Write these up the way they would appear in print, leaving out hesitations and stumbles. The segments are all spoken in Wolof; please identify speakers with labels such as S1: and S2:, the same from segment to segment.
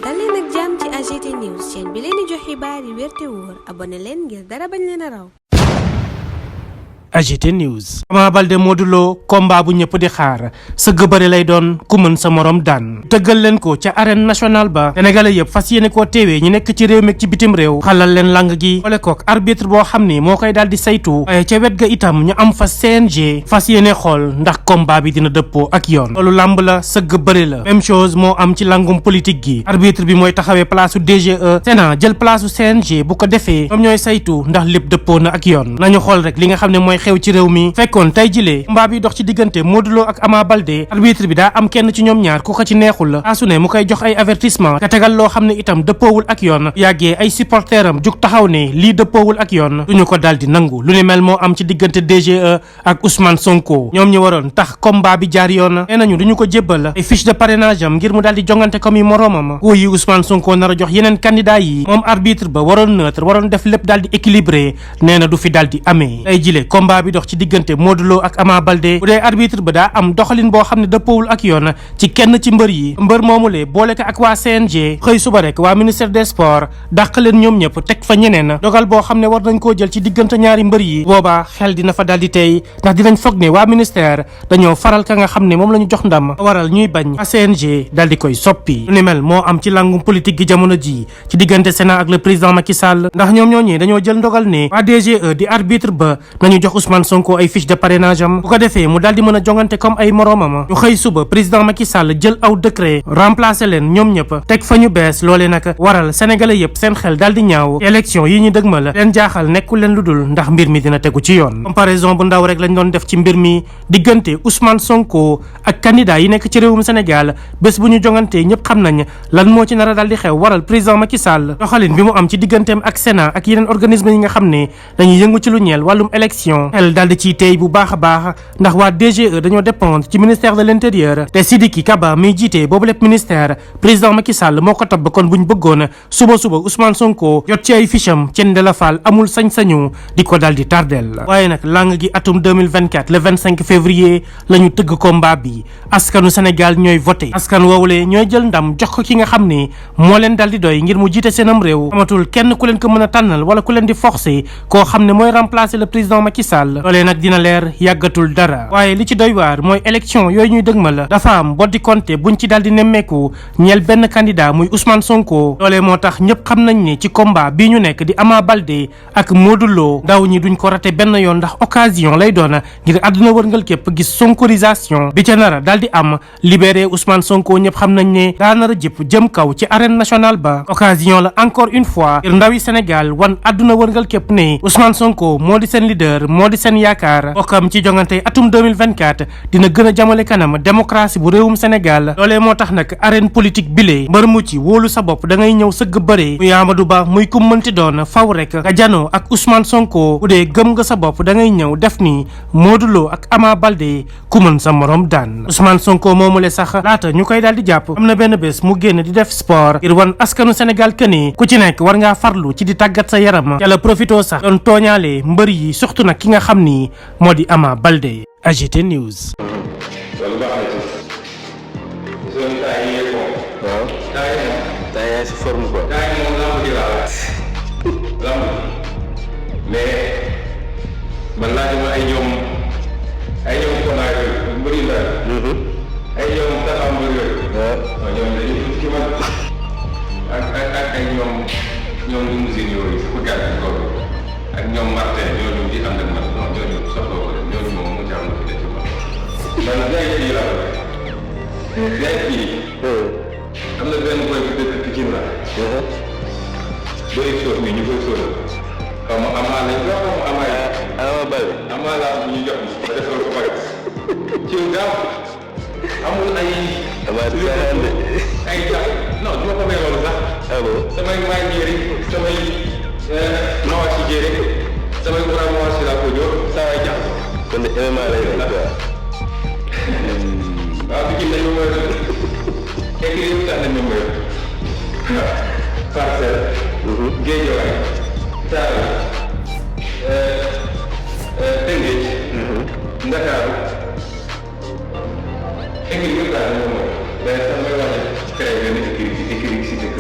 S1: dal leen ak jàmm ci AGT News chaîne bi leen di jox xibaar yi wér te wóor abonné leen ngir dara bañ leen a raw.
S2: AGT News. Ama Baldé Modou Lo combat bu ñëpp di xaar sëgg bëri lay doon ku mën sa morom daan tëggal leen ko ca arène nationale ba sénégalais yëpp fas yéene koo teewee ñi nekk ci réew mi ci bitim réew xalal leen lang gi boole kook arbitre boo xam ni moo koy daal di saytu waaye ca wet ga itam ñu am fa CNG fas yéene xool ndax combat bi dina dëppoo ak yoon loolu làmb la sëgg bëri la même chose moo am ci langum politique gi arbitre bi mooy taxawee place u DGE Sénat jël place u CNG bu ko defee ñoom ñooy saytu ndax lépp dëppoo na ak yoon nañu xool rek li nga xam ne mooy xew ci réew mi fekkoon tey jilee combat bi dox ci diggante Modou Lo ak Ama Baldé arbitre bi daa am kenn ci ñoom ñaar ku ko ci neexul la saa su ne mu koy jox ay avertissement ka tegal loo xam ne itam dëppoowul ak yoon yàggee ay supporteram jug taxaw ne lii dëppoowul ak yoon duñu ko daal di nangu lu ne mel moo am ci diggante DGE ak Ousmane Sonko ñoom ñi waroon tax combat bi jaar yoon nee nañu duñu ko jébbal ay fiche de parrainage am ngir mu daal di jongante comme yi moroomam woo yi Ousmane Sonko nar a jox yeneen candidat yi moom arbitre ba waroon neutre waroon def lépp daal di équilibré nee na du fi daal di amee tey jile combat bi dox ci diggante Modou Lo ak Ama Baldé bu dee arbitre ba daa am doxalin boo xam ne dëppoowul ak yoon ci kenn ci mbër yi mbër moomulee boole ko ak waa CNG xëy suba rek waa ministère des sports dàq leen ñoom ñëpp teg fa ñeneen dogal boo xam ne war nañ koo jël ci diggante ñaari mbër yi boobaa xel dina fa daldi tey ndax dinañ foog ne waa ministère dañoo faral ka nga xam ne moom la ñu jox ndam waral ñuy bañ a CNG daldi koy soppi lu ni mel moo am ci langum politique gi jamono ji ci diggante Sénat ak le président Macky Sall ndax ñoom ñooñee dañoo jël ndogal ne waa DGE di arbitre ba nañu jox Ousmane Sonko ay fiche de parrainage am bu ko defee mu daal di mën a jongante comme ay moroomam ñu xëy suba président Macky Sall jël aw décret remplacer leen ñoom ñëpp teg fa ñu bees loolee nag waral sénégalais yëpp seen xel daal di ñaaw élection yi ñu dëgmal leen jaaxal nekkul leen lu dul ndax mbir mi dina tegu ci yoon comparaison bu ndaw rek lañ doon def ci mbir mi diggante Ousmane Sonko ak candidat yi nekk ci réewum Sénégal bés bu ñu jongantee ñëpp xam nañ lan moo ci nar a daal di xew waral président Macky Sall doxalin bi mu am ci digganteem ak Sénat ak yeneen organisme yi nga xam ne dañuy yëngu ci lu ñeel wàllum élection xel daal di ciy tey bu baax a baax ndax waa DGE dañoo dépendre ci ministère de l'intérieur te Sidiki Kaba miy jiite boobu lépp ministère président Macky Sall moo ko tabb kon buñ bëggoon suba Ousmane Sonko jot ci ay ficham cen de la Fall amul sañ-sañu di ko daal di tardel waaye nag lang gi atum 2024 le 25 février la ñu tëgg combat bi askanu Sénégal ñooy voté askan woowule ñooy jël ndam jox ko ki nga xam ne moo leen daal di doy ngir mu jiite seenam réew amatul kenn ku leen ko mën a tànnal wala ku leen di forcer koo xam ne mooy remplacer le président Macky Sall loolee nag dina leer yàggatul dara waaye li ci doy waar mooy élection yooyu ñuy dëgmal dafa am boddi konté buñ ci daal di nemmeeku ñeel benn candidat muy Ousmane Sonko loolee moo tax ñëpp xam nañ ne ci combat bii ñu nekk di Ama Baldé ak Modou Lo ndaw ñi duñ ko raté benn yoon ndax occasion lay doon ngir àdduna wërngal képp gis sonkorisation bi ca nara daal di am libéré Ousmane Sonko ñëpp xam nañ ne daa nar a jëpp jëm kaw ci arène nationale ba occasion la encore une fois ngir ndawi Sénégal wan àdduna wërngal képp ne Ousmane Sonko moo di seen leader moo di seen yaakaar bokkam ci jongante atum 2024 dina gën a jamale kanam démocratie bu réewum Sénégal loolee moo tax nag arène politique bile mbër mu ci wóolu sa bopp da ngay ñëw sëgg bëree muy Amadou Ba muy ku mënti doon faw rek nga janoo ak Ousmane Sonko bu dee gëm nga sa bopp da ngay ñëw def ni Modou Lo ak Ama Baldé ku mën sa morom daan Ousmane Sonko moomule sax laata ñu koy daal di jàpp am na benn bés mu génn di def sport ngir wan askanu Sénégal këni ku ci nekk war ngaa farlu ci di tàggat sa yaram ca la profito sax doon tooñaale mbër yi surtout nag ki nga xam ni moo di Ama Baldé. AGT News.
S3: loolu baax na ci zone taay yi yëpp moom. waaw taay moom. taay yaa si forme quoi. taay moom lamb ji laa lamb mais man laaj ma ay ñoom Kona yooyu mbëri ndaw. ay ñoom taxaw mbër yooyu. waaw ñoom dañuy tudd ci man ak ay ñoom limousine yooyu sama gàllankoor loolu ak ñoom Martin ñooñu di ànd ak man non ñooñu soxla ko ñooñu moom mu ci am lu fi des ci man. man VIP laa ko def VIP am na benn boy bu dëkk Pikine la bëri soos mi ñu koy sóoral xaw ma amaa lañ ko xaw ma amaa bari amaa laa bu ñu jox ba defal ko bari ci gaaw amul ay jax non du ma ko may loolu sax samay maay jéeri samay mawa si jéeri samay ura mawa si laa ko jóor saa waay jax kon MMA lay def waaw bi nañ ma mooy écrit yëpp tax nañ ma mooy Parcelles Guédiawaye Thiaroye Tëngéej Ndakaaru écrit yëpp tax nañ ma mooy mais sax may wax créé benn écrit ci dëkk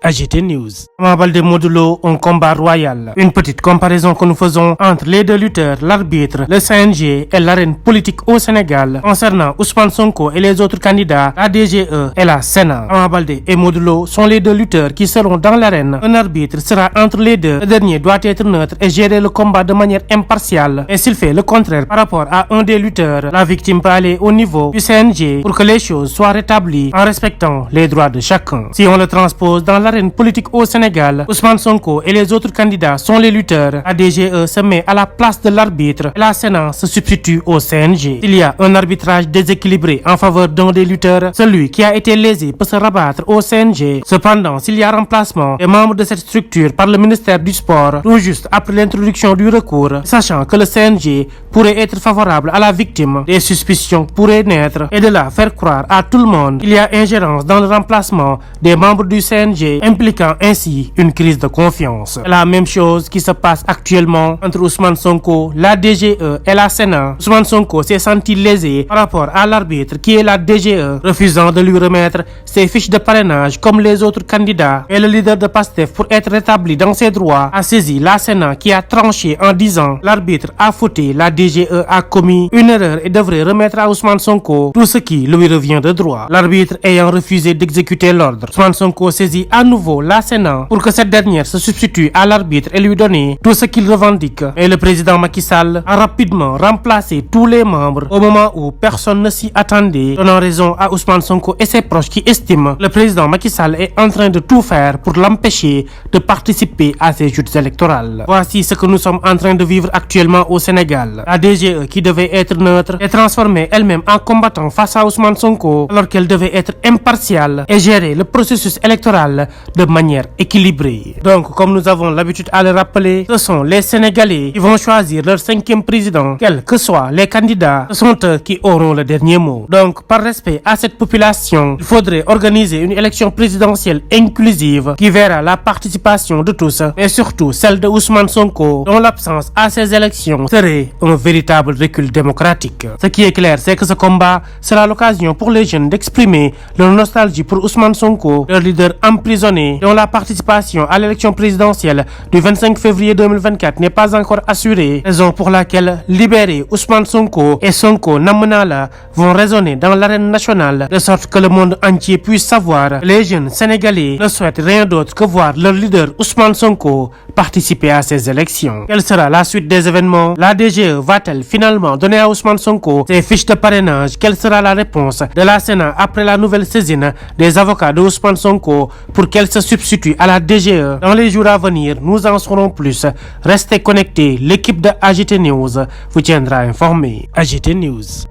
S2: AGT News. Ama Baldé Modou Lô, un combat royal. Une petite comparaison que nous faisons entre les deux lutteurs, l'arbitre, le CNG et l'arène politique au Sénégal. Concernant Ousmane Sonko et les autres candidats, la DGE et la Sénat. Ama Baldé et Modou Lô sont les deux lutteurs qui seront dans l'arène. Un arbitre sera entre les deux. Le dernier doit être neutre et gérer le combat de manière impartiale. Et s'il fait le contraire par rapport à un des lutteurs, la victime peut aller au niveau du CNG pour que les choses soient rétablies en respectant les droits de chacun. Si on le transpose dans l'arène politique au Sénégal, Ousmane Sonko et les autres candidats sont les lutteurs. La DGE se met à la place de l'arbitre et la Sénat se substitue au CNG. S'il y a un arbitrage déséquilibré en faveur d'un des lutteurs, celui qui a été lésé peut se rabattre au CNG. Cependant, s'il y a remplacement des membres de cette structure par le ministère du Sport, tout juste après l'introduction du recours, sachant que le CNG pourrait être favorable à la victime, des suspicions pourraient naître et de là faire croire à tout le monde qu'il y a ingérence dans le remplacement des membres du CNG, impliquant ainsi une crise de confiance. C'est la même chose qui se passe actuellement entre Ousmane Sonko, la DGE et la Sénat. Ousmane Sonko s'est senti lésé par rapport à l'arbitre qui est la DGE, refusant de lui remettre ses fiches de parrainage comme les autres candidats. Et le leader de PASTEF, pour être rétabli dans ses droits, a saisi la Sénat qui a tranché en disant l'arbitre a fauté, la DGE a commis une erreur et devrait remettre à Ousmane Sonko tout ce qui lui revient de droit. L'arbitre ayant refusé d'exécuter l'ordre, Ousmane Sonko saisit à nouveau la Sénat pour que cette dernière se substitue à l'arbitre et lui donner tout ce qu'il revendique. Et le président Macky Sall a rapidement remplacé tous les membres au moment où personne ne s'y attendait, donnant raison à Ousmane Sonko et ses proches qui estiment le président Macky Sall est en train de tout faire pour l'empêcher de participer à ces joutes électorales. Voici ce que nous sommes en train de vivre actuellement au Sénégal. La DGE, qui devait être neutre, est transformée elle-même en combattant face à Ousmane Sonko alors qu'elle devait être impartiale et gérer le processus électoral de manière équilibrée. Donc, comme nous avons l'habitude à le rappeler, ce sont les Sénégalais qui vont choisir leur 5e président, quels que soient les candidats. Ce sont eux qui auront le dernier mot. Donc, par respect à cette population, il faudrait organiser une élection présidentielle inclusive qui verra la participation de tous, mais surtout celle de Ousmane Sonko, dont l'absence à ces élections serait un véritable recul démocratique. Ce qui est clair, c'est que ce combat sera l'occasion pour les jeunes d'exprimer leur nostalgie pour Ousmane Sonko, leur leader emprisonné, dont la participation à l'élection présidentielle du 25 février 2024 n'est pas encore assurée, raison pour laquelle libérer Ousmane Sonko et Sonko Namunala vont résonner dans l'arène nationale, de sorte que le monde entier puisse savoir que les jeunes Sénégalais ne souhaitent rien d'autre que voir leur leader Ousmane Sonko participer à ces élections. Quelle sera la suite des événements? La DGE va-t-elle finalement donner à Ousmane Sonko ses fiches de parrainage? Quelle sera la réponse de la Sénat après la nouvelle saisine des avocats de Ousmane Sonko pour qu'elle se substitue à la DGE? Dans les jours à venir, nous en saurons plus. Restez connectés, l'équipe de AGT News vous tiendra informé. AGT News.